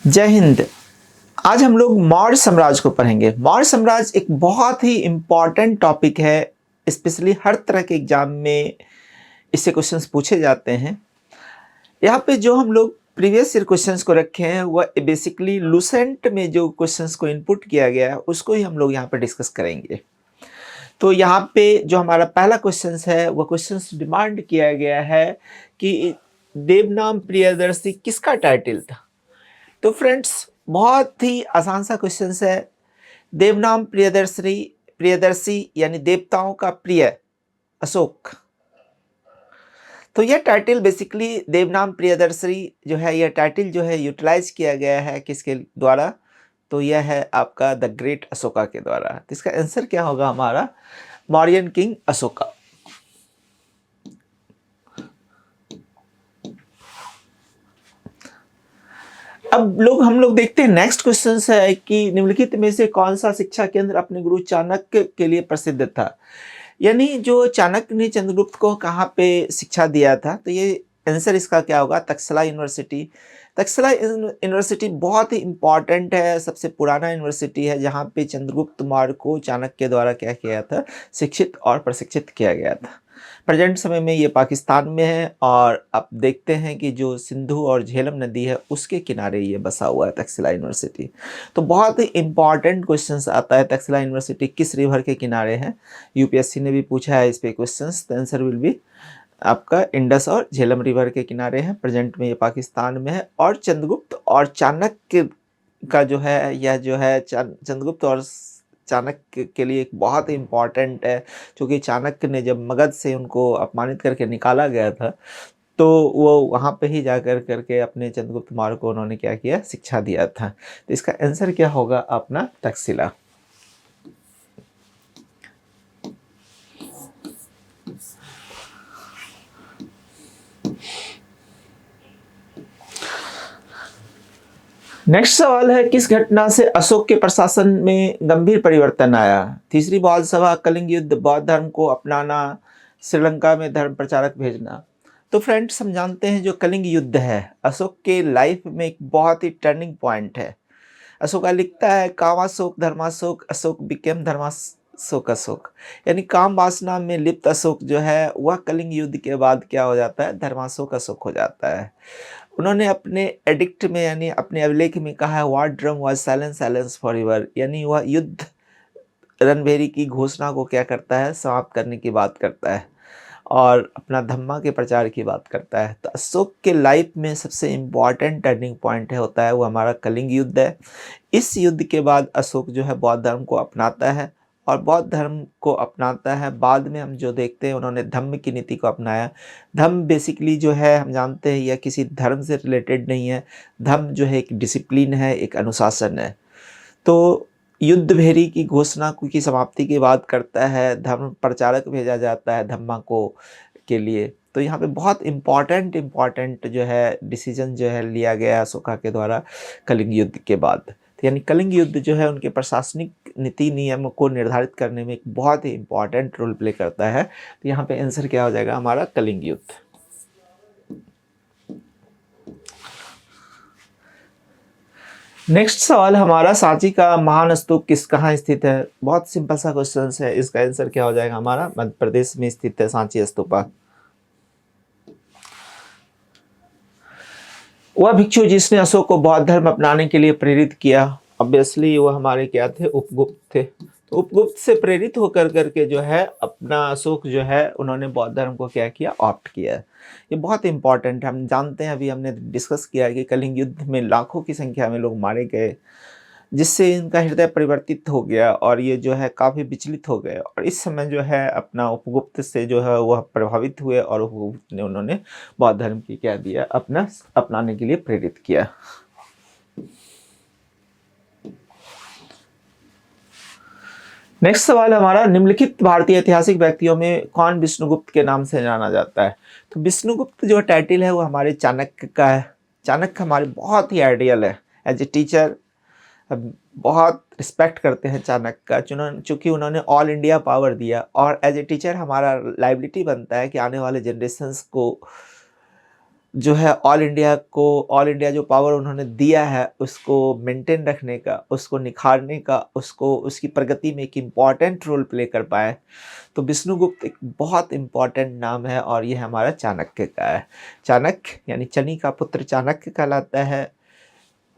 जय हिंद। आज हम लोग मौर्य साम्राज्य को पढ़ेंगे। मौर्य साम्राज्य एक बहुत ही इम्पॉर्टेंट टॉपिक है, स्पेशली हर तरह के एग्जाम में इससे क्वेश्चंस पूछे जाते हैं। यहाँ पे जो हम लोग प्रीवियस ईयर क्वेश्चंस को रखे हैं वह बेसिकली लूसेंट में जो क्वेश्चंस को इनपुट किया गया है उसको ही हम लोग यहाँ पे डिस्कस करेंगे। तो यहाँ पे जो हमारा पहला क्वेश्चन है वह क्वेश्चन डिमांड किया गया है कि देवनाम प्रियदर्शी किसका टाइटल था। तो फ्रेंड्स बहुत ही आसान सा क्वेश्चन है। देवनाम प्रियदर्शी यानी देवताओं का प्रिय अशोक। तो यह टाइटल बेसिकली देवनाम प्रियदर्शी जो है, यह टाइटल जो है यूटिलाइज किया गया है किसके द्वारा? तो यह है आपका द ग्रेट अशोका के द्वारा। तो इसका आंसर क्या होगा हमारा? मौर्यन किंग अशोका। अब हम लोग देखते हैं नेक्स्ट क्वेश्चन है कि निम्नलिखित में से कौन सा शिक्षा केंद्र अपने गुरु चाणक्य के लिए प्रसिद्ध था। यानी जो चाणक्य ने चंद्रगुप्त को कहाँ पे शिक्षा दिया था, तो ये आंसर इसका क्या होगा? तक्षशिला यूनिवर्सिटी। तक्षशिला यूनिवर्सिटी बहुत ही इम्पॉर्टेंट है, सबसे पुराना यूनिवर्सिटी है जहाँ पे चंद्रगुप्त मौर्य को चाणक्य के द्वारा क्या किया था? शिक्षित और प्रशिक्षित किया गया था। प्रेजेंट समय में ये पाकिस्तान में है और आप देखते हैं कि जो सिंधु और झेलम नदी है उसके किनारे ये बसा हुआ है तक्षशिला यूनिवर्सिटी। तो बहुत ही इंपॉर्टेंट क्वेश्चन आता है, तक्षशिला यूनिवर्सिटी किस रिवर के किनारे है? यूपीएससी ने भी पूछा है इस पे क्वेश्चन। तो आंसर विल बी आपका इंडस और झेलम रिवर के किनारे है। प्रेजेंट में ये पाकिस्तान में है। और चंद्रगुप्त और चाणक्य का जो है, यह जो है चंद्रगुप्त और चाणक्य के लिए एक बहुत ही इम्पॉर्टेंट है, क्योंकि चाणक्य ने जब मगध से उनको अपमानित करके निकाला गया था तो वो वहाँ पे ही जाकर करके अपने चंद्रगुप्त मौर्य को उन्होंने क्या किया? शिक्षा दिया था। तो इसका आंसर क्या होगा अपना? तक्षशिला। नेक्स्ट सवाल है, किस घटना से अशोक के प्रशासन में गंभीर परिवर्तन आया? तीसरी बौद्ध सभा, कलिंग युद्ध, बौद्ध धर्म को अपनाना, श्रीलंका में धर्म प्रचारक भेजना। तो फ्रेंड्स हम जानते हैं जो कलिंग युद्ध है अशोक के लाइफ में एक बहुत ही टर्निंग पॉइंट है। अशोका लिखता है, कामाशोक धर्माशोक अशोक बिकेम धर्माशोक अशोक। यानी काम वासना में लिप्त अशोक जो है वह कलिंग युद्ध के बाद क्या हो जाता है? धर्माशोक अशोक हो जाता है। उन्होंने अपने एडिक्ट में यानी अपने अभिलेख में कहा है, war drum was silence silence forever. यानी वह युद्ध रणभेरी की घोषणा को क्या करता है? समाप्त करने की बात करता है और अपना धम्मा के प्रचार की बात करता है। तो अशोक के लाइफ में सबसे इम्पॉर्टेंट टर्निंग पॉइंट है होता है वो हमारा कलिंग युद्ध है। इस युद्ध के बाद अशोक जो है बौद्ध धर्म को अपनाता है और बौद्ध धर्म को अपनाता है। बाद में हम जो देखते हैं उन्होंने धम्म की नीति को अपनाया। धम्म बेसिकली जो है हम जानते हैं यह किसी धर्म से रिलेटेड नहीं है। धम्म जो है एक डिसिप्लिन है, एक अनुशासन है। तो युद्ध भेरी की घोषणा की समाप्ति की बात करता है, धर्म प्रचारक भेजा जाता है धम्मा को के लिए। तो यहाँ पे बहुत इम्पॉर्टेंट जो है डिसीजन जो है लिया गया अशोका के द्वारा कलिंग युद्ध के बाद। तो यानी कलिंग युद्ध जो है उनके प्रशासनिक नीति नियम को निर्धारित करने में एक बहुत ही इम्पॉर्टेंट रोल प्ले करता है। तो यहाँ पे आंसर क्या हो जाएगा हमारा? कलिंग युद्ध। नेक्स्ट सवाल हमारा, सांची का महान स्तूप कहाँ स्थित है? बहुत सिंपल सा क्वेश्चन है। इसका आंसर क्या हो जाएगा हमारा? मध्य प्रदेश में स्थित है सांची स्तूपा। वह भिक्षु जिसने अशोक को बौद्ध धर्म अपनाने के लिए प्रेरित किया, ऑब्वियसली वो हमारे क्या थे? उपगुप्त थे। तो उपगुप्त से प्रेरित होकर करके जो है अपना अशोक जो है उन्होंने बौद्ध धर्म को क्या किया? ऑप्ट किया। ये बहुत इंपॉर्टेंट है। हम जानते हैं, अभी हमने डिस्कस किया कि कलिंग युद्ध में लाखों की संख्या में लोग मारे गए, जिससे इनका हृदय परिवर्तित हो गया और ये जो है काफ़ी विचलित हो गए। और इस समय जो है अपना उपगुप्त से जो है वह प्रभावित हुए और उपगुप्त ने उन्होंने बौद्ध धर्म की क्या दिया? अपना अपनाने के लिए प्रेरित किया। नेक्स्ट सवाल हमारा, निम्नलिखित भारतीय ऐतिहासिक व्यक्तियों में कौन विष्णुगुप्त के नाम से जाना जाता है? तो विष्णुगुप्त जो टाइटल है वो हमारे चाणक्य का है। चाणक्य हमारे बहुत ही आइडियल है। एज ए टीचर बहुत रिस्पेक्ट करते हैं चाणक्य का, चूँकि उन्होंने ऑल इंडिया पावर दिया। और एज ए टीचर हमारा लाइबिलिटी बनता है कि आने वाले जनरेशन्स को जो है ऑल इंडिया जो पावर उन्होंने दिया है उसको मेंटेन रखने का, उसको निखारने का, उसको उसकी प्रगति में एक इम्पॉर्टेंट रोल प्ले कर पाए। तो विष्णुगुप्त एक बहुत इम्पॉर्टेंट नाम है और ये हमारा चाणक्य का है। चाणक्य यानी चनी का पुत्र चाणक्य कहलाता है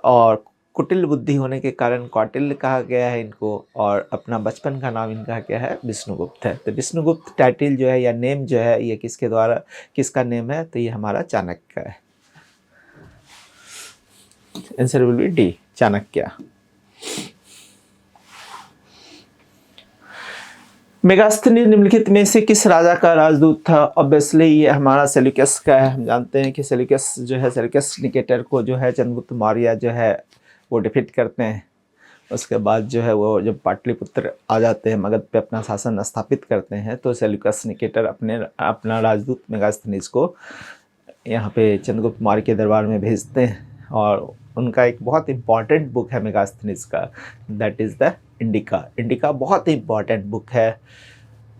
और कुटिल बुद्धि होने के कारण कौटिल्य कहा गया है इनको, और अपना बचपन का नाम इनका क्या है, विष्णुगुप्त है। तो विष्णुगुप्त टाइटल जो है या नेम जो है ये किसका नेम है, तो ये हमारा चाणक्य का है। Answer will B D, Chanakya. Megasthenes निम्नलिखित में से किस राजा का राजदूत था? ऑब्वियसली ये हमारा सेल्यूकस का है। हम जानते हैं कि सेल्यूकस निकेटर को जो है चंद्रगुप्त मौर्य जो है वो डिफीट करते हैं। उसके बाद जो है वो जब पाटलिपुत्र आ जाते हैं, मगध पे अपना शासन स्थापित करते हैं, तो सेल्यूकस निकेटर अपना राजदूत मेगास्थनीज को यहाँ पे चंद्रगुप्त मौर्य के दरबार में भेजते हैं। और उनका एक बहुत इंपॉर्टेंट बुक है मेगास्थनीज का, that is the indica. Indica बहुत ही इंपॉर्टेंट बुक है,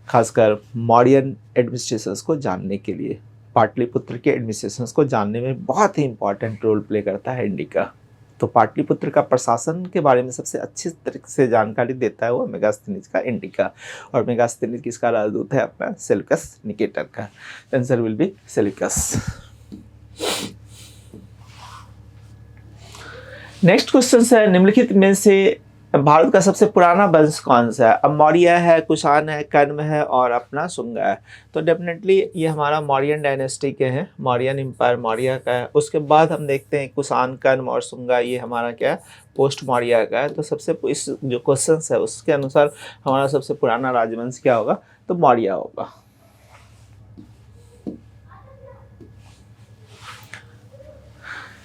खासकर मौर्यन एडमिनिस्ट्रेशंस को जानने के लिए। पाटलिपुत्र के एडमिनिस्ट्रेशंस को जानने में बहुत ही इंपॉर्टेंट रोल प्ले करता है इंडिका। तो पाटलिपुत्र का प्रशासन के बारे में सबसे अच्छी तरीके से जानकारी देता है वो मेगास्थनीज का इंडिका। और मेगास्थनीज किसका राजदूत है? अपना सेल्यूकस निकेटर का। Answer will B Seleucus. Next question है, निम्नलिखित में से भारत का सबसे पुराना वंश कौन सा है? अब मौर्य है, कुषाण है, कर्म है और अपना शुंगा है। तो डेफिनेटली ये हमारा मौर्यन डायनेस्टी के हैं, मौर्यन एम्पायर मौर्य का है। उसके बाद हम देखते हैं कुषाण, कर्म और शुंगा, ये हमारा क्या है, पोस्ट मौर्य का है। तो सबसे इस जो क्वेश्चन है उसके अनुसार हमारा सबसे पुराना राजवंश क्या होगा? तो मौर्य होगा।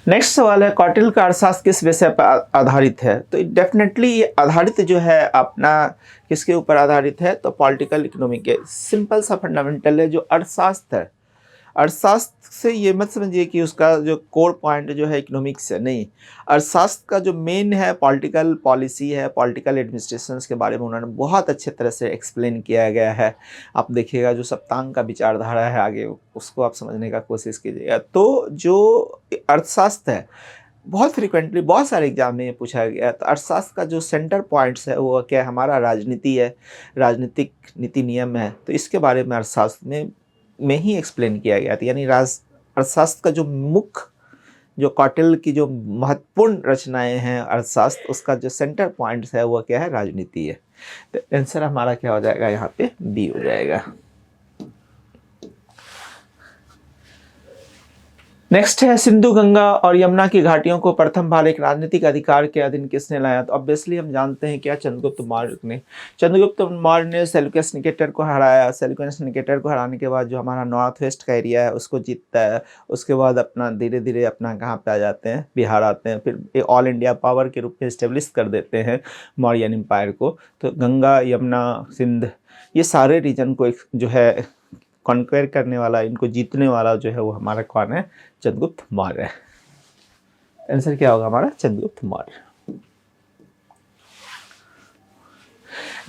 नेक्स्ट सवाल है, कौटिल्य का अर्थशास्त्र किस विषय पर आधारित है? तो डेफिनेटली ये आधारित जो है अपना किसके ऊपर आधारित है? तो पॉलिटिकल इकोनॉमी के। सिंपल सा फंडामेंटल है जो अर्थशास्त्र है। अर्थशास्त्र से ये मत समझिए कि उसका जो कोर पॉइंट जो है इकोनॉमिक्स है, नहीं। अर्थशास्त्र का जो मेन है पॉलिटिकल पॉलिसी है, पॉलिटिकल एडमिनिस्ट्रेशंस के बारे में उन्होंने बहुत अच्छे तरह से एक्सप्लेन किया गया है। आप देखिएगा जो सप्तांग का विचारधारा है आगे, उसको आप समझने का कोशिश कीजिएगा। तो जो अर्थशास्त्र है बहुत फ्रिक्वेंटली बहुत सारे एग्जाम में पूछा गया। तो अर्थशास्त्र का जो सेंटर पॉइंट्स है वो क्या है? हमारा राजनीति है, राजनीतिक नीति नियम है। तो इसके बारे में अर्थशास्त्र में ही एक्सप्लेन किया गया था। यानी अर्थशास्त्र का जो मुख्य जो कौटिल्य की जो महत्वपूर्ण रचनाएं हैं अर्थशास्त्र, उसका जो सेंटर पॉइंट्स है वो क्या है? राजनीति है। तो आंसर हमारा क्या हो जाएगा? यहाँ पे बी हो जाएगा। नेक्स्ट है, सिंधु, गंगा और यमुना की घाटियों को प्रथम बार एक राजनीतिक अधिकार के अधीन किसने लाया? तो ऑब्वियसली हम जानते हैं क्या, चंद्रगुप्त मौर्य ने सेल्यूकस निकेटर को हराया। सेल्यूकस निकेटर को हराने के बाद जो हमारा नॉर्थ वेस्ट का एरिया है उसको जीतता है। उसके बाद अपना धीरे धीरे अपना कहाँ पे आ जाते हैं? बिहार आते हैं। फिर ऑल इंडिया पावर के रूप में इस्टेब्लिश कर देते हैं मौर्यन एम्पायर को। तो गंगा, यमुना, सिंध, ये सारे रीजन को जो है कॉन्क्वेयर करने वाला, इनको जीतने वाला जो है वो हमारा कौन है? चंद्रगुप्त मौर्य। आंसर क्या होगा हमारा? चंद्रगुप्त मौर्य।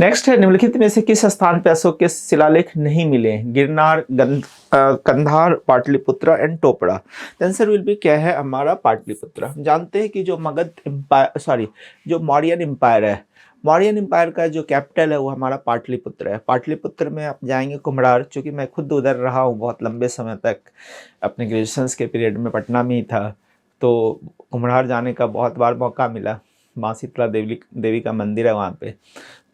नेक्स्ट है, निम्नलिखित में से किस स्थान पे अशोक के शिलालेख नहीं मिले? Girnar, Kandahar, Pataliputra and Topra. Answer will be क्या है? हमारा पाटलिपुत्र। हम जानते हैं कि जो जो मौर्यन एम्पायर है, मौर्यन एम्पायर का जो कैपिटल है वो हमारा पाटलिपुत्र है। पाटलिपुत्र में आप जाएंगे कुम्हरार, चूँकि मैं खुद उधर रहा हूँ बहुत लंबे समय तक, अपने ग्रेजुएशन के पीरियड में पटना में ही था, तो कुम्हरार जाने का बहुत बार मौका मिला। माँ शीतला देवी का मंदिर है वहाँ पे।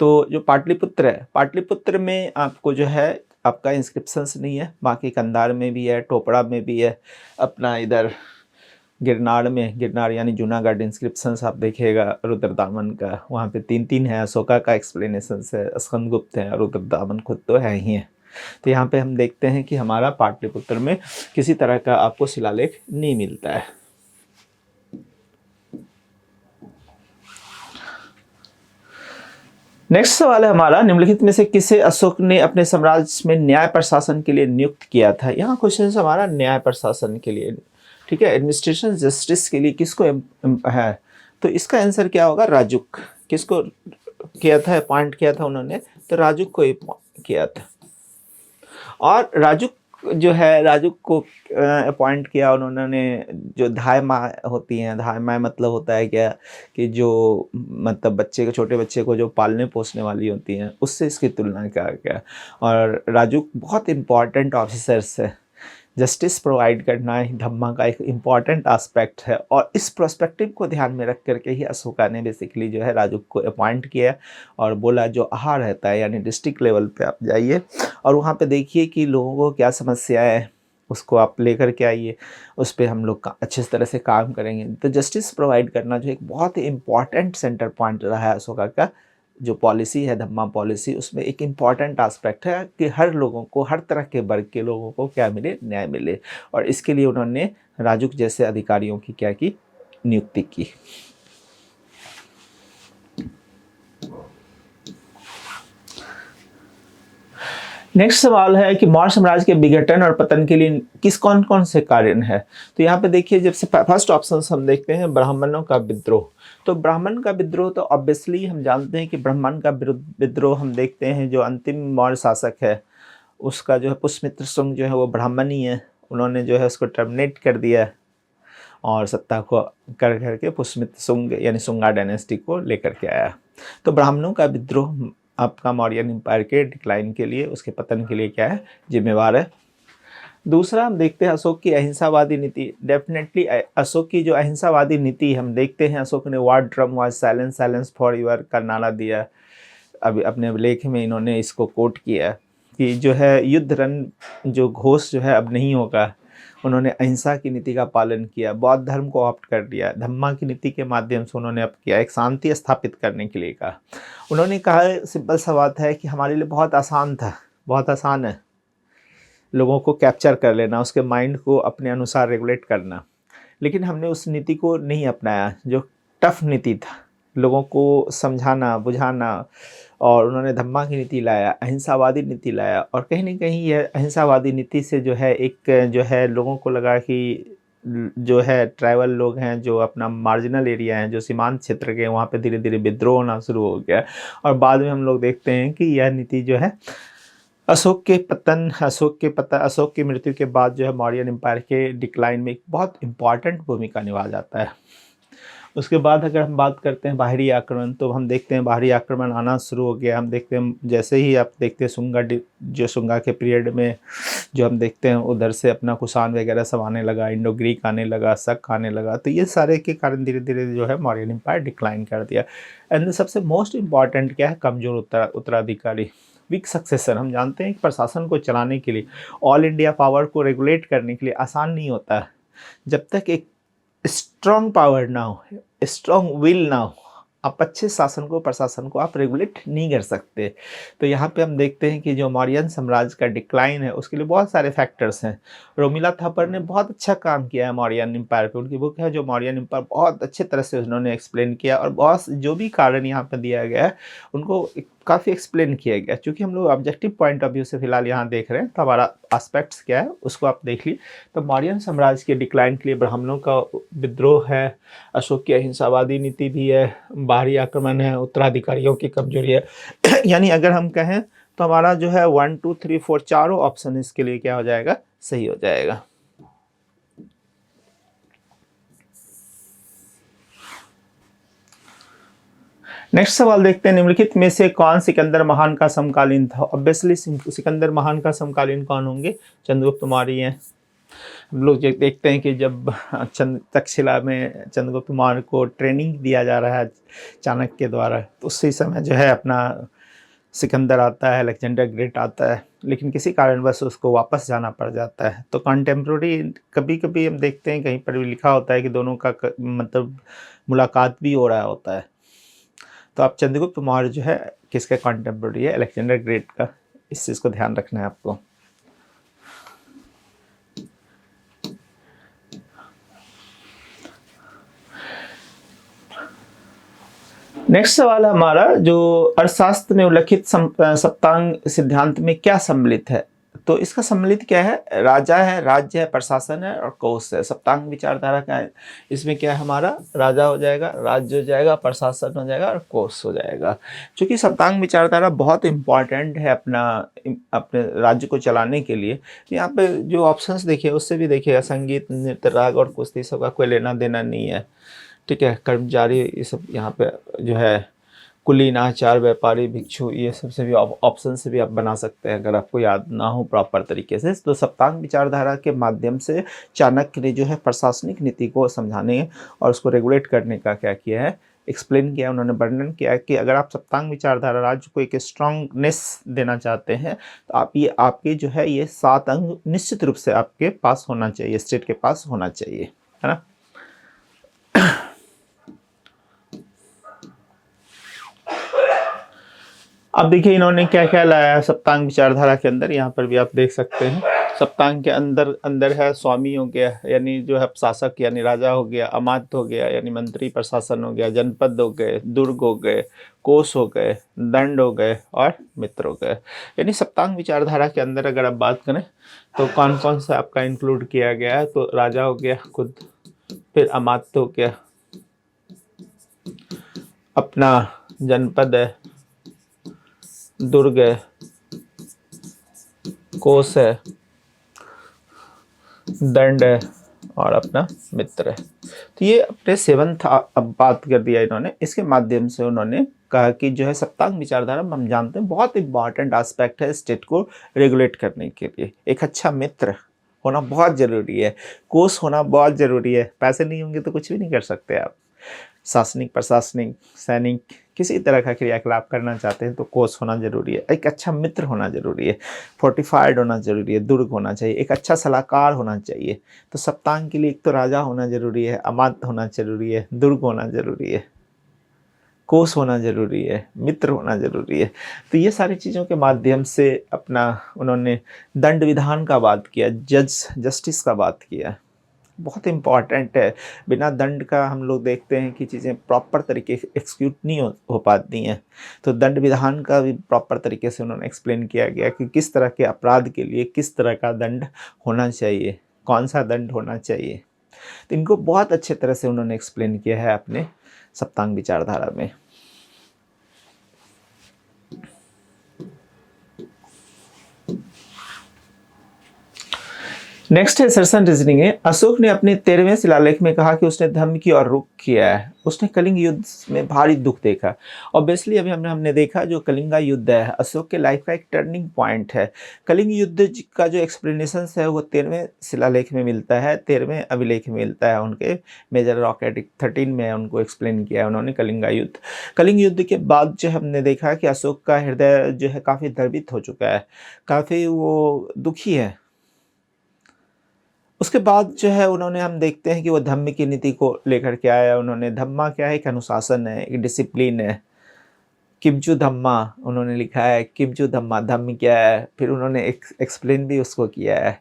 तो जो पाटलिपुत्र है, पाटलिपुत्र में आपको जो है आपका इंस्क्रिप्शंस नहीं है, बाकी कंधार में भी है, टोपड़ा में भी है, अपना इधर गिरनार यानी जूनागढ़ इंस्क्रिप्शंस आप देखिएगा रुद्रदामन का, वहाँ पे 3 है। अशोका का एक्सप्लेनेशन है, स्कंदगुप्त है, रुद्रदामन खुद तो है ही है। तो यहाँ पे हम देखते हैं कि हमारा पाटलिपुत्र में किसी तरह का आपको शिलालेख नहीं मिलता है। नेक्स्ट सवाल है हमारा, निम्नलिखित में से किसे अशोक ने अपने साम्राज्य में न्याय प्रशासन के लिए नियुक्त किया था? यहाँ क्वेश्चन हमारा न्याय प्रशासन के लिए, ठीक है, एडमिनिस्ट्रेशन जस्टिस के लिए किसको है? तो इसका आंसर क्या होगा? राजुक। किसको किया था, अपॉइंट किया था उन्होंने? तो राजुक को किया था। और राजुक जो है राजुक को अपॉइंट किया उन्होंने। जो धाय माँ होती हैं, धाय माँ मतलब होता है क्या कि जो मतलब बच्चे को, छोटे बच्चे को जो पालने पोसने वाली होती हैं, उससे इसकी तुलना किया गया। और राजुक बहुत इम्पॉर्टेंट ऑफिसर्स है। जस्टिस प्रोवाइड करना ही धम्मा का एक इम्पॉर्टेंट एस्पेक्ट है, और इस प्रोस्पेक्टिव को ध्यान में रख करके ही अशोका ने बेसिकली जो है राजुक को अपॉइंट किया और बोला जो आहार रहता है यानी डिस्ट्रिक्ट लेवल पे आप जाइए और वहाँ पे देखिए कि लोगों को क्या समस्याएं है, उसको आप लेकर के आइए, उस पर हम लोग अच्छे तरह से काम करेंगे। तो जस्टिस प्रोवाइड करना जो एक बहुत ही इम्पॉर्टेंट सेंटर पॉइंट रहा है अशोका का। जो पॉलिसी है धम्मा पॉलिसी, उसमें एक इम्पॉर्टेंट एस्पेक्ट है कि हर लोगों को, हर तरह के वर्ग के लोगों को क्या मिले, न्याय मिले। और इसके लिए उन्होंने राजुक जैसे अधिकारियों की क्या की, नियुक्ति की। नेक्स्ट सवाल है कि मौर्य साम्राज्य के विघटन और पतन के लिए किस कौन कौन से कारण है। तो यहाँ पे देखिए, जब से फर्स्ट ऑप्शन हम देखते हैं ब्राह्मणों का विद्रोह। तो ब्राह्मण का विद्रोह तो ऑब्वियसली हम जानते हैं कि ब्राह्मण का विद्रोह हम देखते हैं, जो अंतिम मौर्य शासक है उसका जो है पुष्यमित्र शुंग जो है वो ब्राह्मण ही है। उन्होंने जो है उसको टर्मिनेट कर दिया और सत्ता को कर करके पुष्यमित्र शुंग यानी शुंगा डायनेस्टी को लेकर के आया। तो ब्राह्मणों का विद्रोह आपका मौर्यन एम्पायर के डिक्लाइन के लिए, उसके पतन के लिए क्या है, जिम्मेवार है। दूसरा हम देखते हैं अशोक की अहिंसावादी नीति। डेफिनेटली अशोक की जो अहिंसावादी नीति हम देखते हैं, अशोक ने war drum was silence, silence for your का नारा दिया। अभी अपने लेख में इन्होंने इसको कोट किया कि जो है युद्ध रन जो घोष जो है अब नहीं होगा। उन्होंने अहिंसा की नीति का पालन किया, बौद्ध धर्म को ऑप्ट कर लिया। धम्मा की नीति के माध्यम से उन्होंने अब किया, एक शांति स्थापित करने के लिए कहा। उन्होंने कहा, सिंपल सा बात है कि हमारे लिए बहुत आसान था, बहुत आसान है लोगों को कैप्चर कर लेना, उसके माइंड को अपने अनुसार रेगुलेट करना, लेकिन हमने उस नीति को नहीं अपनाया जो टफ नीति था, लोगों को समझाना बुझाना। और उन्होंने धम्मा की नीति लाया, अहिंसावादी नीति लाया। और कहीं ना कहीं यह अहिंसावादी नीति से जो है एक जो है लोगों को लगा कि जो है ट्राइबल लोग हैं, जो अपना मार्जिनल एरिया हैं, जो सीमांत क्षेत्र के, वहाँ पे धीरे धीरे विद्रोह होना शुरू हो गया। और बाद में हम लोग देखते हैं कि यह नीति जो है अशोक की मृत्यु के बाद जो है मौर्यन एम्पायर के डिक्लाइन में एक बहुत इंपॉर्टेंट भूमिका निभा जाता है। उसके बाद अगर हम बात करते हैं बाहरी आक्रमण, तो हम देखते हैं बाहरी आक्रमण आना शुरू हो गया। हम देखते हैं जैसे ही आप देखते हैं शुंगा के पीरियड में जो हम देखते हैं उधर से अपना कुषाण वगैरह सब आने लगा, इंडो ग्रीक आने लगा, शक आने लगा। तो ये सारे के कारण धीरे धीरे जो है मौर्यन एम्पायर डिक्लाइन कर दिया। एंड सबसे मोस्ट इम्पॉर्टेंट क्या है, कमजोर उत्तराधिकारी, वीक सक्सेसर। हम जानते हैं कि प्रशासन को चलाने के लिए, ऑल इंडिया पावर को रेगुलेट करने के लिए आसान नहीं होता है जब तक एक स्ट्रॉन्ग पावर ना हो, स्ट्रॉन्ग विल ना हो। आप अच्छे शासन को, प्रशासन को आप रेगुलेट नहीं कर सकते। तो यहाँ पे हम देखते हैं कि जो मौर्यन साम्राज्य का डिक्लाइन है उसके लिए बहुत सारे फैक्टर्स हैं। रोमिला थापर ने बहुत अच्छा काम किया है मौर्यन एम्पायर पे। उनकी बुक है जो मौर्यन एम्पायर, बहुत अच्छे तरह से उन्होंने एक्सप्लेन किया और बहुत जो भी कारण यहाँ पे दिया गया है उनको काफ़ी एक्सप्लेन किया गया। क्योंकि हम लोग ऑब्जेक्टिव पॉइंट ऑफ व्यू से फिलहाल यहाँ देख रहे हैं, तो हमारा एस्पेक्ट्स क्या है उसको आप देख लीजिए। तो मौर्यन साम्राज्य के डिक्लाइन के लिए ब्राह्मणों का विद्रोह है, अशोक की अहिंसावादी नीति भी है, बाहरी आक्रमण है, उत्तराधिकारियों की कमजोरी है। यानी अगर हम कहें तो हमारा जो है 1 2 3 4 चारों ऑप्शन इसके लिए क्या हो जाएगा, सही हो जाएगा। नेक्स्ट सवाल देखते हैं, निम्नलिखित में से कौन सिकंदर महान का समकालीन था। ऑब्वियसली सिकंदर महान का समकालीन कौन होंगे, चंद्रगुप्त मौर्य हैं। हम लोग देखते हैं कि जब तक्षशिला में चंद्रगुप्त मौर्य को ट्रेनिंग दिया जा रहा है चाणक्य के द्वारा, तो उसी समय जो है अपना सिकंदर आता है, अलेक्जेंडर ग्रेट आता है, लेकिन किसी कारणवश उसको वापस जाना पड़ जाता है। तो कंटेम्प्रोरी कभी कभी हम देखते हैं कहीं पर भी लिखा होता है कि दोनों का मतलब मुलाकात भी हो रहा होता है। तो आप चंद्रगुप्त मौर्य जो है किसका कंटेम्प्रोरी है, अलेक्जेंडर ग्रेट का। इस चीज़ को ध्यान रखना है आपको। नेक्स्ट सवाल है हमारा, जो अर्थशास्त्र में उल्लिखित सप्तांग सिद्धांत में क्या सम्मिलित है। तो इसका सम्मिलित क्या है, राजा है, राज्य है, प्रशासन है और कोश है। सप्तांग विचारधारा का है, इसमें क्या है, हमारा राजा हो जाएगा, राज्य हो जाएगा, प्रशासन हो जाएगा और कोश हो जाएगा। क्योंकि सप्तांग विचारधारा बहुत इंपॉर्टेंट है अपने राज्य को चलाने के लिए। यहाँ पे जो ऑप्शंस देखिए उससे भी देखिएगा, संगीत, नृत्य, राग और कुश्ती सबका कोई लेना देना नहीं है, ठीक है। कर्मचारी ये सब यहाँ पे जो है, कुलीन, आचार, व्यापारी, भिक्षु, ये सबसे भी ऑप्शन से भी आप बना सकते हैं अगर आपको याद ना हो प्रॉपर तरीके से। तो सप्तांग विचारधारा के माध्यम से चाणक्य ने जो है प्रशासनिक नीति को समझाने और उसको रेगुलेट करने का क्या किया है, एक्सप्लेन किया। उन्होंने वर्णन किया कि अगर आप सप्तांग विचारधारा राज्य को एक स्ट्रांगनेस देना चाहते हैं तो आप ये आपके जो है ये 7 अंग निश्चित रूप से आपके पास होना चाहिए, स्टेट के पास होना चाहिए, है ना। अब देखिए इन्होंने क्या क्या लाया है सप्तांग विचारधारा के अंदर, यहाँ पर भी आप देख सकते हैं। सप्तांग के अंदर है स्वामी हो गया, यानी जो है शासक यानी राजा हो गया, अमात्य हो गया यानी मंत्री प्रशासन हो गया, जनपद हो गए, दुर्ग हो गए, कोष हो गए, दंड हो गए और मित्र हो गए। यानी सप्तांग विचारधारा के अंदर अगर आप बात करें तो कौन कौन सा आपका इंक्लूड किया गया है, तो राजा हो गया खुद, फिर अमात्य हो गया, अपना जनपद है, दुर्ग है, कोष है, दंड है और अपना मित्र है। तो ये अपने 7th अब बात कर दिया इन्होंने। इसके माध्यम से उन्होंने कहा कि जो है सप्तांग विचारधारा हम जानते हैं बहुत इंपॉर्टेंट एस्पेक्ट है स्टेट को रेगुलेट करने के लिए। एक अच्छा मित्र होना बहुत ज़रूरी है, कोष होना बहुत ज़रूरी है। पैसे नहीं होंगे तो कुछ भी नहीं कर सकते आप। शासनिक, प्रशासनिक, सैनिक किसी तरह का क्रियाकलाप करना चाहते हैं तो कोष होना जरूरी है, एक अच्छा मित्र होना जरूरी है, फोर्टिफाइड होना जरूरी है, दुर्ग होना चाहिए, एक अच्छा सलाहकार होना चाहिए। तो सप्तांग के लिए एक तो राजा होना जरूरी है, अमात्य होना जरूरी है, दुर्ग होना जरूरी है, कोष होना जरूरी है, मित्र होना जरूरी है। तो ये सारी चीज़ों के माध्यम से अपना उन्होंने दंड विधान का बात किया, जस्टिस का बात किया, बहुत इम्पॉर्टेंट है। बिना दंड का हम लोग देखते हैं कि चीज़ें प्रॉपर तरीके से एक्सिक्यूट नहीं हो पाती हैं। तो दंड विधान का भी प्रॉपर तरीके से उन्होंने एक्सप्लेन किया गया कि किस तरह के अपराध के लिए किस तरह का दंड होना चाहिए, कौन सा दंड होना चाहिए। तो इनको बहुत अच्छे तरह से उन्होंने एक्सप्लेन किया है अपने सप्तांग विचारधारा में। नेक्स्ट है सर्सन रीजनिंग है। अशोक ने अपने 13वें शिलालेख में कहा कि उसने धर्म की ओर रुख किया है। उसने कलिंग युद्ध में भारी दुख देखा। ऑब्वियसली अभी हमने देखा जो कलिंगा युद्ध है अशोक के लाइफ का एक टर्निंग पॉइंट है। कलिंग युद्ध का जो एक्सप्लेनेशन है वो 13वें शिलालेख में मिलता है, 13वें अभिलेख में मिलता है। उनके मेजर रॉकेट 13 में उनको एक्सप्लेन किया है उन्होंने कलिंगा युद्ध। कलिंग युद्ध के बाद जो हमने देखा कि अशोक का हृदय जो है काफ़ी द्रवित हो चुका है, काफ़ी वो दुखी है। उसके बाद जो है उन्होंने हम देखते हैं कि वो धम्म की नीति को लेकर के आया। उन्होंने धम्मा क्या है, एक अनुशासन है, एक डिसिप्लिन है। किमचू धम्मा उन्होंने लिखा है, किमचू धम्मा, धम्म क्या है। फिर उन्होंने एक्सप्लेन भी उसको किया है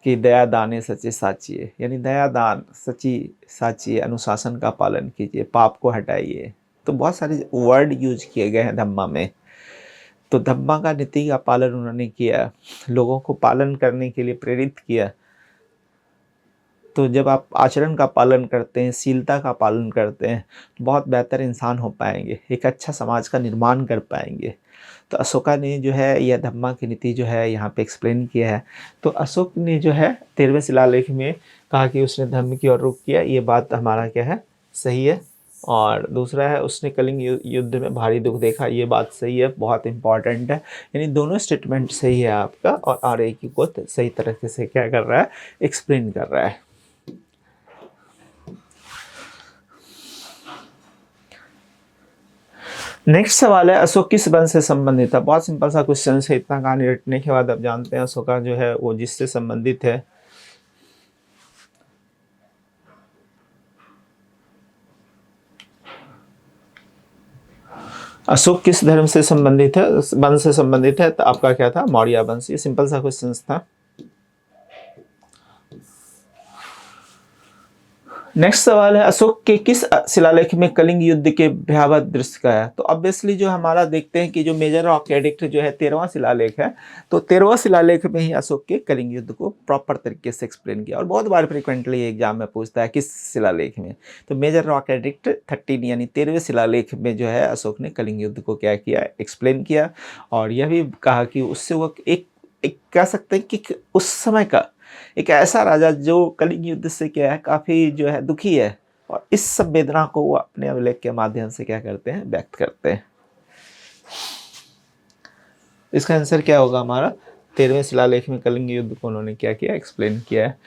कि दया दाने सच्चे साचिए, यानी दया दान, सच्ची साचिए, अनुशासन का पालन कीजिए, पाप को हटाइए। तो बहुत सारे वर्ड यूज किए गए हैं धम्मा में। तो धम्मा का नीति का पालन उन्होंने किया, लोगों को पालन करने के लिए प्रेरित किया। तो जब आप आचरण का पालन करते हैं, शीलता का पालन करते हैं, तो बहुत बेहतर इंसान हो पाएंगे, एक अच्छा समाज का निर्माण कर पाएंगे। तो अशोका ने जो है यह धम्मा की नीति जो है यहाँ पे एक्सप्लेन किया है। तो अशोक ने जो है 13वें शिलालेख में कहा कि उसने धम्म की ओर रुख किया, ये बात हमारा क्या है, सही है। और दूसरा है उसने कलिंग युद्ध में भारी दुख देखा, ये बात सही है, बहुत इंपॉर्टेंट है। यानी दोनों स्टेटमेंट सही है आपका, और एक ही को सही तरीके से क्या कर रहा है, एक्सप्लेन कर रहा है। नेक्स्ट सवाल है अशोक किस वंश से संबंधित है। बहुत सिंपल सा क्वेश्चन है, इतना कहानी रटने के बाद अब जानते हैं अशोका जो है वो जिससे संबंधित है। अशोक किस धर्म से संबंधित है, वंश से संबंधित है, तो आपका क्या था, मौर्य वंश। ये सिंपल सा क्वेश्चन था। नेक्स्ट सवाल है, अशोक के किस शिलालेख में कलिंग युद्ध के भयावह दृश्य का है? तो ऑब्वियसली जो हमारा देखते हैं कि जो मेजर रॉक एडिक्ट जो है 13वां शिलालेख है, तो 13वां शिलालेख में ही अशोक के कलिंग युद्ध को प्रॉपर तरीके से एक्सप्लेन किया। और बहुत बार फ्रिक्वेंटली एग्जाम में पूछता है किस शिलालेख में, तो मेजर रॉक एडिक्ट 13 यानी 13वें शिलालेख में जो है अशोक ने कलिंग युद्ध को क्या किया, एक्सप्लेन किया। और यह भी कहा कि उससे वो एक कह सकते हैं कि उस समय का एक ऐसा राजा जो कलिंग युद्ध से क्या है काफ़ी जो है दुखी है, और इस संवेदना को वो अपने अभिलेख के माध्यम से क्या करते हैं, व्यक्त करते हैं। इसका आंसर क्या होगा हमारा? 13वें शिलालेख में कलिंग युद्ध को उन्होंने क्या किया, एक्सप्लेन किया है।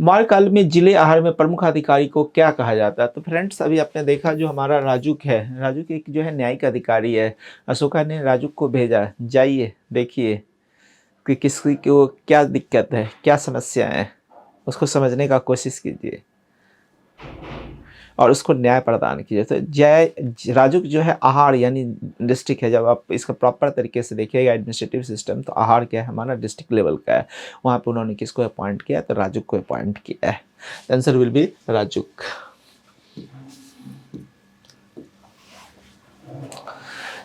मौर्य काल में जिले आहार में प्रमुख अधिकारी को क्या कहा जाता है? तो फ्रेंड्स अभी आपने देखा जो हमारा राजुक है, राजुक एक जो है न्यायिक अधिकारी है। अशोका ने राजुक को भेजा, जाइए देखिए कि किसी को क्या दिक्कत है, क्या समस्या है, उसको समझने का कोशिश कीजिए और उसको न्याय प्रदान कीजिए। तो जय राजुक जो है आहार यानी डिस्ट्रिक्ट है, जब आप इसका प्रॉपर तरीके से देखिएगा एडमिनिस्ट्रेटिव सिस्टम, तो आहार क्या है हमारा डिस्ट्रिक्ट लेवल का है। वहाँ पे उन्होंने किसको अपॉइंट किया? तो राजुक को अपॉइंट किया है। Answer will be Rajuk.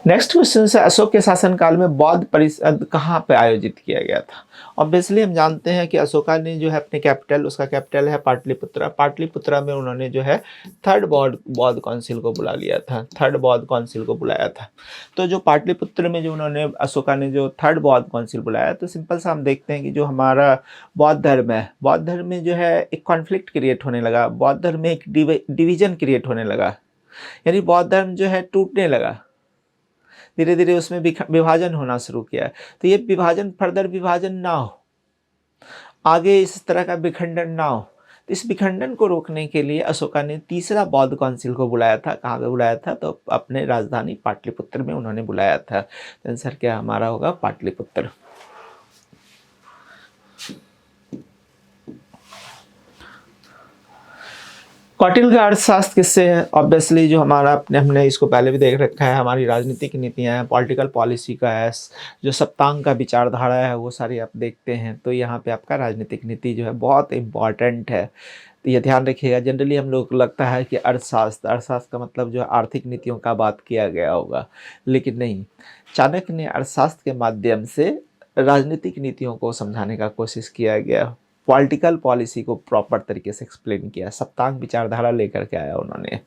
Next question से, अशोक के शासनकाल में बौद्ध परिषद कहाँ पे आयोजित किया गया था? ऑब्वियसली हम जानते हैं कि अशोका ने जो है अपने कैपिटल, उसका कैपिटल है पाटलिपुत्रा, पाटलिपुत्रा में उन्होंने जो है थर्ड बौद्ध काउंसिल को बुला लिया था, थर्ड बौद्ध काउंसिल को बुलाया था। तो जो पाटलिपुत्र में जो उन्होंने अशोका ने जो थर्ड बौद्ध काउंसिल बुलाया, तो सिंपल सा हम देखते हैं कि जो हमारा बौद्ध धर्म है, बौद्ध धर्म में जो है एक कॉन्फ्लिक्ट क्रिएट होने लगा, बौद्ध धर्म में एक डिवीजन क्रिएट होने लगा, यानी बौद्ध धर्म जो है टूटने लगा, धीरे धीरे उसमें विभाजन होना शुरू किया। तो ये विभाजन फर्दर विभाजन ना हो, आगे इस तरह का विखंडन ना हो, तो इस विखंडन को रोकने के लिए अशोका ने तीसरा बौद्ध काउंसिल को बुलाया था। कहाँ पे बुलाया था? तो अपने राजधानी पाटलिपुत्र में उन्होंने बुलाया था। आंसर क्या हमारा होगा? पाटलिपुत्र। कौटिल्य का अर्थशास्त्र किससे है? ऑब्वियसली जो हमारा हमने इसको पहले भी देख रखा है, हमारी राजनीतिक नीतियाँ हैं, पॉलिटिकल पॉलिसी का है, जो सप्तांग का विचारधारा है, वो सारी आप देखते हैं। तो यहाँ पे आपका राजनीतिक नीति जो है बहुत इम्पॉर्टेंट है, तो ये ध्यान रखिएगा। जनरली हम लोग को लगता है कि अर्थशास्त्र का मतलब जो है आर्थिक नीतियों का बात किया गया होगा, लेकिन नहीं, चाणक्य ने अर्थशास्त्र के माध्यम से राजनीतिक नीतियों को समझाने का कोशिश किया गया, पॉलिटिकल पॉलिसी को प्रॉपर तरीके से एक्सप्लेन किया, सप्तांग विचारधारा लेकर के आया उन्होंने।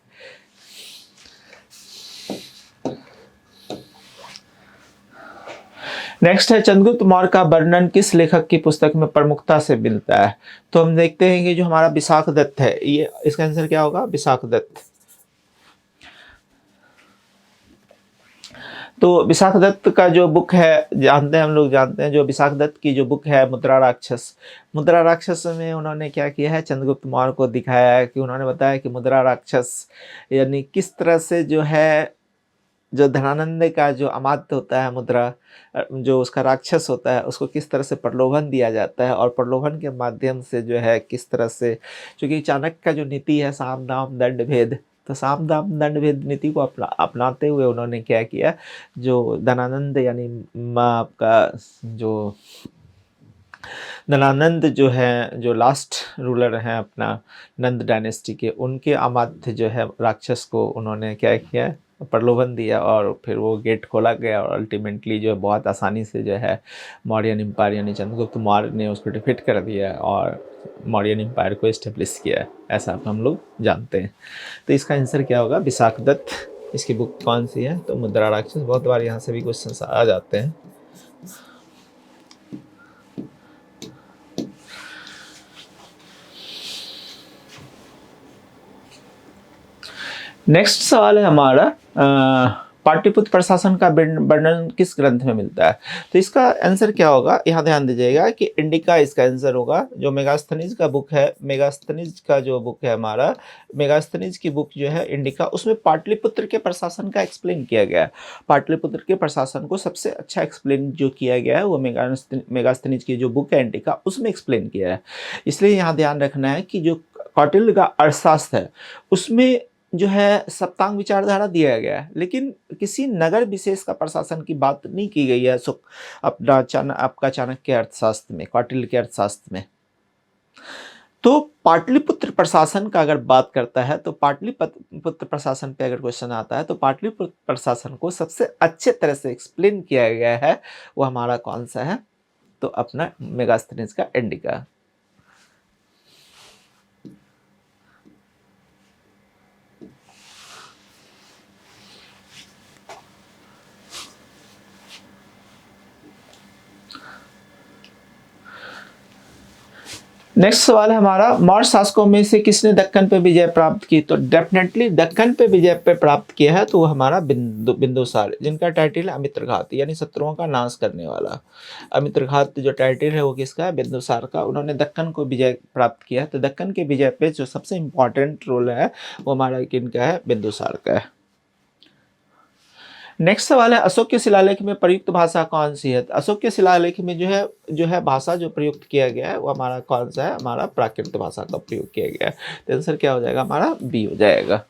नेक्स्ट है, चंद्रगुप्त मौर्य का वर्णन किस लेखक की पुस्तक में प्रमुखता से मिलता है? तो हम देखते हैं कि जो हमारा विशाख दत्त है, ये इसका आंसर क्या होगा? विशाख दत्त। तो विशाख दत्त का जो बुक है, जानते हैं हम लोग जानते हैं, जो विशाख दत्त की जो बुक है मुद्रा राक्षस, मुद्रा राक्षस में उन्होंने क्या किया है? चंद्रगुप्त मौर्य को दिखाया है कि उन्होंने बताया कि मुद्रा राक्षस यानी किस तरह से जो है, जो धनानंद का जो अमात्य होता है, मुद्रा जो उसका राक्षस होता है, उसको किस तरह से प्रलोभन दिया जाता है, और प्रलोभन के माध्यम से जो है किस तरह से, क्योंकि चाणक्य का जो नीति है साम दाम दंड भेद, तो साम दाम दंड भेद नीति को अपनाते हुए उन्होंने क्या किया, जो धनानंद यानी आपका जो धनानंद जो है, जो लास्ट रूलर हैं अपना नंद डायनेस्टी के, उनके अमात्य जो है राक्षस को उन्होंने क्या किया, प्रलोभन दिया, और फिर वो गेट खोला गया, और अल्टीमेटली जो है बहुत आसानी से जो है मौर्यन एम्पायर यानी चंद्रगुप्त मौर्य ने उसको डिफीट कर दिया और मौर्यन एम्पायर को इस्टेब्लिश किया, ऐसा हम लोग जानते हैं। तो इसका आंसर क्या होगा? विशाख दत्त। इसकी बुक कौन सी है? तो मुद्रा राक्षस। बहुत बार यहाँ से भी क्वेश्चन आ जाते हैं। नेक्स्ट सवाल है हमारा, पाटलिपुत्र प्रशासन का वर्णन किस ग्रंथ में मिलता है? तो इसका आंसर क्या होगा? यहाँ ध्यान दीजिएगा कि इंडिका इसका आंसर होगा। जो मेगास्थनीज का बुक है, मेगास्थनीज का जो बुक है हमारा, मेगास्थनीज की बुक जो है इंडिका, उसमें पाटलिपुत्र के प्रशासन का एक्सप्लेन किया गया है। पाटलिपुत्र के प्रशासन को सबसे अच्छा एक्सप्लेन जो किया गया है वो मेगास्थनीज की जो बुक है इंडिका, उसमें एक्सप्लेन किया है। इसलिए यहाँ ध्यान रखना है कि जो कौटिल्य का अर्थशास्त्र है उसमें जो है सप्तांग विचारधारा दिया गया है, लेकिन किसी नगर विशेष का प्रशासन की बात नहीं की गई है आपका चाणक्य अर्थशास्त्र में, कौटिल्य के अर्थशास्त्र में। तो पाटलिपुत्र प्रशासन का अगर बात करता है तो पाटलिपुत्र प्रशासन पे अगर क्वेश्चन आता है तो पाटलिपुत्र प्रशासन को सबसे अच्छे तरह से एक्सप्लेन किया गया है वो हमारा कौन सा है, तो अपना मेगास्थनीज का इंडिका। नेक्स्ट सवाल है हमारा, मौर्य शासकों में से किसने दक्कन पे विजय प्राप्त की, तो डेफिनेटली दक्कन पे विजय पे प्राप्त किया है तो वो हमारा बिंदुसार, जिनका टाइटल है अमित्रघात यानी शत्रुओं का नाश करने वाला। अमित्रघात जो टाइटल है वो किसका है, बिंदुसार का। उन्होंने दक्कन को विजय प्राप्त किया है, तो दक्कन के विजय पे जो सबसे इंपॉर्टेंट रोल है वो हमारा किनका है, बिंदुसार का है। नेक्स्ट सवाल है, अशोक के शिलालेख में प्रयुक्त भाषा कौन सी है, अशोक के शिलालेख में जो है भाषा जो प्रयुक्त किया गया है वो हमारा कौन सा है, हमारा प्राकृत भाषा का प्रयोग किया गया है। तो आंसर क्या हो जाएगा, हमारा बी हो जाएगा।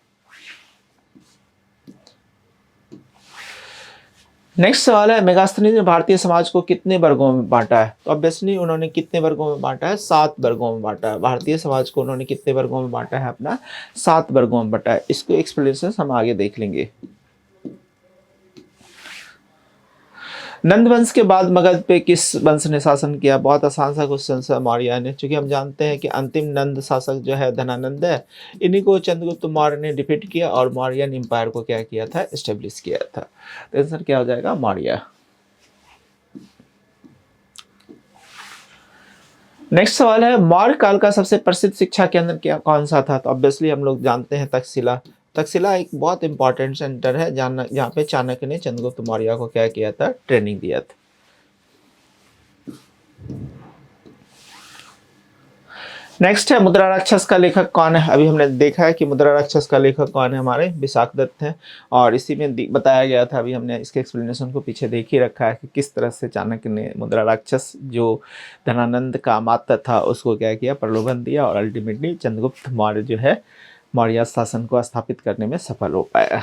नेक्स्ट सवाल है, मेगास्थनीज ने भारतीय समाज को कितने वर्गों में बांटा है, तो ऑब्वियसली उन्होंने कितने वर्गों में बांटा है, 7 वर्गों में बांटा है। भारतीय समाज को उन्होंने कितने वर्गों में बांटा है, अपना 7 वर्गों में बांटा है। इसको एक्सप्लेनेशन हम आगे देख लेंगे। नंद वंश के बाद मगध पे किस वंश ने शासन किया, बहुत आसान सा क्वेश्चन है, मौर्य ने। चूंकि हम जानते हैं कि अंतिम नंद शासक जो है धनानंद है, इन्हीं को चंद्रगुप्त मौर्य ने डिफीट किया और मौर्यन एम्पायर को क्या किया था, एस्टेब्लिश किया था। तो आंसर क्या हो जाएगा, मौर्य। नेक्स्ट सवाल है, मौर्य काल का सबसे प्रसिद्ध शिक्षा केंद्र क्या कौन सा था, तो ऑब्वियसली हम लोग जानते हैं तक्षशिला। तक्षशिला एक बहुत इंपॉर्टेंट सेंटर है जहाँ पे चाणक्य ने चंद्रगुप्त मौर्य को क्या किया था, ट्रेनिंग दिया था। नेक्स्ट है, मुद्रा राक्षस का लेखक कौन है। अभी हमने देखा है कि मुद्रा राक्षस का लेखक कौन है, हमारे विशाखदत्त हैं। और इसी में बताया गया था, अभी हमने इसके एक्सप्लेनेशन को पीछे देख ही रखा है कि किस तरह से चाणक्य ने मुद्रा राक्षस जो धनानंद का अमात्य था उसको क्या किया, प्रलोभन दिया और अल्टीमेटली चंद्रगुप्त मौर्य जो है मौर्य शासन को स्थापित करने में सफल हो पाया।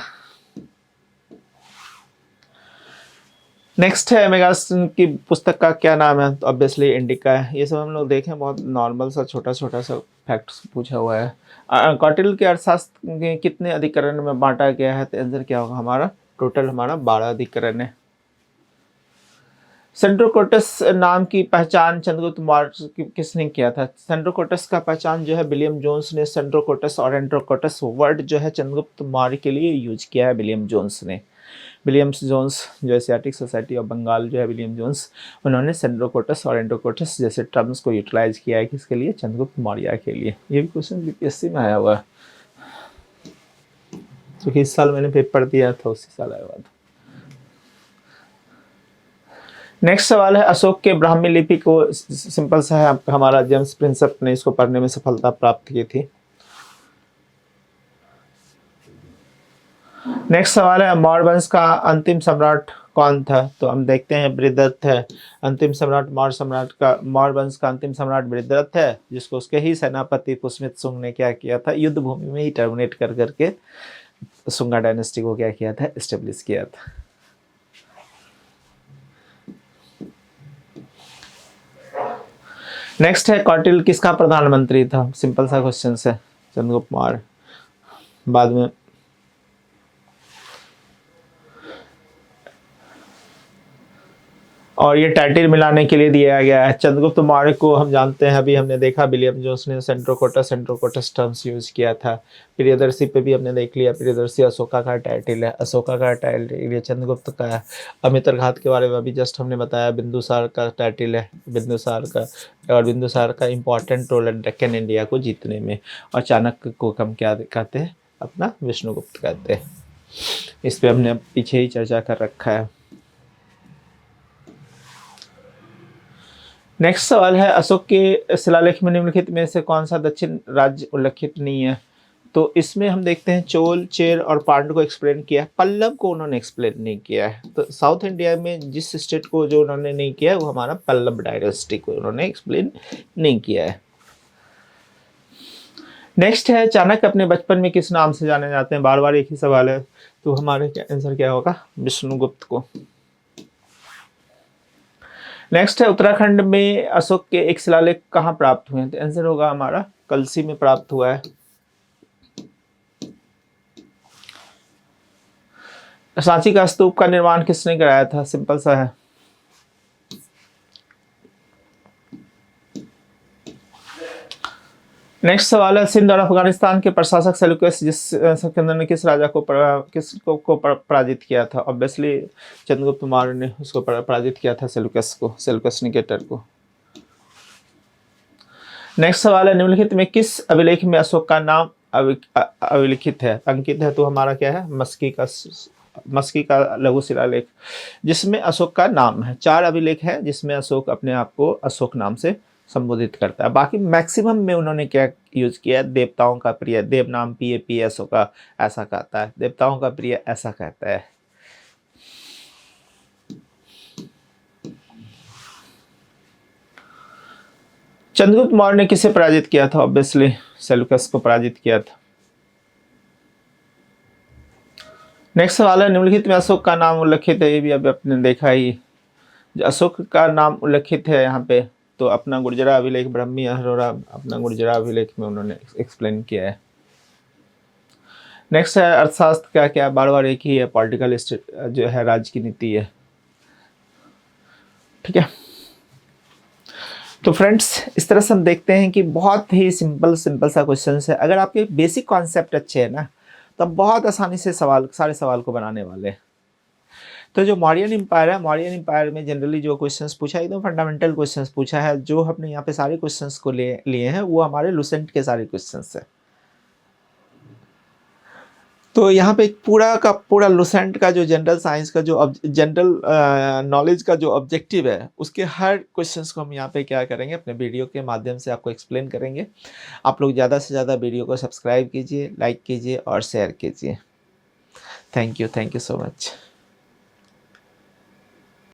नेक्स्ट है, मेगास्थनीज की पुस्तक का क्या नाम है, तो ऑब्वियसली इंडिका है। ये सब हम लोग देखें, बहुत नॉर्मल सा छोटा छोटा सा फैक्ट्स पूछा हुआ है। कौटिल्य के अर्थशास्त्र के कितने अधिकरण में बांटा गया है, तो आंसर क्या होगा, हमारा टोटल हमारा 12 अधिकरण है। सेंड्रोकोटस नाम की पहचान चंद्रगुप्त मौर्य किसने किया था, सेंड्रोकोटस का पहचान जो है विलियम जोन्स ने सेंड्रोकोटस और एंड्रोकोटस वर्ड जो है चंद्रगुप्त मौर्य के लिए यूज किया है विलियम जोन्स ने। विलियम जोन्स जो एशियाटिक सोसाइटी ऑफ बंगाल जो है विलियम जोन्स, उन्होंने सेंड्रोकोटस और एंड्रोकोटस जैसे टर्म्स को यूटिलाइज किया है किसके लिए, चंद्रगुप्त मौर्य के लिए। ये भी क्वेश्चन बीपीएससी में आया हुआ है, क्योंकि इस साल मैंने पेपर दिया था उसी साल आया हुआ था। नेक्स्ट सवाल है, अशोक के ब्राह्मी लिपि को, सिंपल सा है, हमारा जेम्स प्रिंसेप ने इसको पढ़ने में सफलता प्राप्त की थी। नेक्स्ट सवाल है, मौर्य वंश का अंतिम सम्राट कौन था, तो हम देखते हैं बृहदत्त है अंतिम सम्राट। मौर्य वंश का अंतिम सम्राट बृहदत्त है, जिसको उसके ही सेनापति पुष्यमित्र शुंग ने क्या किया था, युद्ध भूमि में ही टर्मिनेट कर करके शुंगा डायनेस्टी को क्या किया था, एस्टेब्लिश किया था। नेक्स्ट है, कौटिल्य किसका प्रधानमंत्री था, सिंपल सा क्वेश्चन है, चंद्रगुप्त मौर्य। बाद में और ये टाइटल मिलाने के लिए दिया गया है। चंद्रगुप्त मौर्य को हम जानते हैं, अभी हमने देखा विलियम जोन्स ने सेंट्रोकोटस टर्म्स यूज किया था। प्रियदर्शी पे भी हमने देख लिया, प्रियदर्शी अशोका का टाइटल है, अशोका का टाइटल ये चंद्रगुप्त का है। अमित्रघात के बारे में अभी जस्ट हमने बताया, बिंदुसार का टाइटल है बिंदुसार का, और बिंदुसार का इंपॉर्टेंट रोल है डेक्कन इंडिया को जीतने में। और चाणक्य को हम क्या कहते हैं, अपना विष्णुगुप्त कहते हैं। इस पर हमने पीछे ही चर्चा कर रखा है। नेक्स्ट सवाल है, अशोक के शिलालेख में निम्नलिखित में से कौन सा दक्षिण राज्य उल्लेखित नहीं है, तो इसमें हम देखते हैं चोल, चेर और पांड्य को एक्सप्लेन किया है, पल्लव को उन्होंने एक्सप्लेन नहीं किया है। तो साउथ इंडिया में जिस स्टेट को जो उन्होंने नहीं किया है वो हमारा पल्लव डायनेस्टी को उन्होंने एक्सप्लेन नहीं किया है। नेक्स्ट है, चाणक्य अपने बचपन में किस नाम से जाने जाते हैं, बार बार एक ही सवाल है, तो हमारे आंसर क्या होगा, विष्णुगुप्त को। नेक्स्ट है, उत्तराखंड में अशोक के एक शिलालेख कहाँ प्राप्त हुए हैं, तो आंसर होगा हमारा कलसी में प्राप्त हुआ है। सांची का स्तूप का निर्माण किसने कराया था? सिंपल सा है। नेक्स्ट सवाल है, सिंध और अफगानिस्तान के प्रशासक सेल्यूकस सिकंदर ने किस राजा को पराजित किया था? ऑब्वियसली चंद्रगुप्त मौर्य ने उसको पराजित किया था, सेल्यूकस निकेटर को। नेक्स्ट सवाल है, निम्नलिखित में किस अभिलेख में अशोक का नाम अभिलिखित है? अंकित है तो हमारा क्या है? मस्की का लघु शिलालेख, जिसमें अशोक का नाम है। 4 अभिलेख है जिसमें अशोक अपने आप को अशोक नाम से संबोधित करता है। बाकी मैक्सिमम में उन्होंने क्या यूज किया? देवताओं का प्रिय, देव नाम पिए पिए अशोका, ऐसा कहता है। देवताओं का प्रिय ऐसा कहता है। चंद्रगुप्त मौर्य ने किसे पराजित किया था? ऑब्वियसली सेल्यूकस को पराजित किया था। नेक्स्ट सवाल है, निम्नलिखित में अशोक का नाम उल्लेखित है? ये भी अभी आपने देखा ही, अशोक का नाम उल्लेखित है यहाँ पे, तो अपना गुर्जरा अभिलेख, ब्रह्मी अरोरा अपना गुर्जरा अभिलेख में उन्होंने एक्सप्लेन किया है। नेक्स्ट है, अर्थशास्त्र क्या क्या? बार बार एक ही है, पॉलिटिकल जो है राज्य की नीति है। ठीक है, तो फ्रेंड्स इस तरह से हम देखते हैं कि बहुत ही सिंपल सा क्वेश्चन है। अगर आपके बेसिक कॉन्सेप्ट अच्छे हैं ना, तो बहुत आसानी से सारे सवाल को बनाने वाले हैं। तो जो मौर्यन एम्पायर है, मौर्यन एम्पायर में जनरली जो क्वेश्चंस पूछा है, एकदम फंडामेंटल क्वेश्चंस पूछा है। जो हमने यहाँ पे सारे क्वेश्चंस को लिए हैं वो हमारे लुसेंट के सारे क्वेश्चंस हैं। तो यहाँ पे पूरा का पूरा लुसेंट का जो जनरल साइंस का जो जनरल नॉलेज का जो ऑब्जेक्टिव है, उसके हर क्वेश्चंस को हम यहाँ पे क्या करेंगे, अपने वीडियो के माध्यम से आपको एक्सप्लेन करेंगे। आप लोग ज़्यादा से ज़्यादा वीडियो को सब्सक्राइब कीजिए, लाइक कीजिए और शेयर कीजिए। Thank you so much.